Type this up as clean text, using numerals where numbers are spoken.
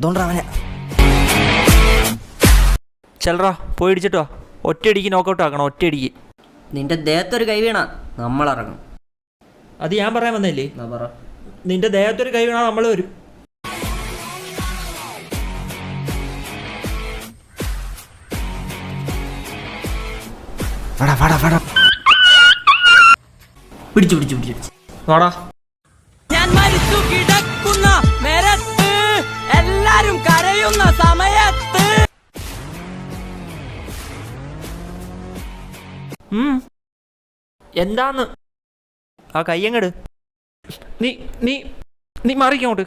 ദോണ്ടവനെ ചെല്ലറാ പോയി ഇടിച്ചിട്ടോ. ഒറ്റയടിക്ക് നോക്കൗട്ട് ആക്കണം, ഒറ്റയടിക്ക്. നിന്റെ ദേഹത്തൊരു കൈ വീണ നമ്മളിറങ്ങും. അത് ഞാൻ പറയാൻ വന്നില്ലേ? പറ. നിന്റെ ദേഹത്തൊരു കൈ വീണാൽ നമ്മൾ വരും. പിടിച്ചു പിടിച്ചു പിടിച്ചു വാടാ. ഞാൻ മരിച്ചു കിടക്കുന്ന നേരത്ത് എല്ലാരും കരയുന്ന സമയത്ത് എന്താന്ന് ആ കയ്യങ്ങട് നീ നീ നീ മാറിക്കോട്ട്.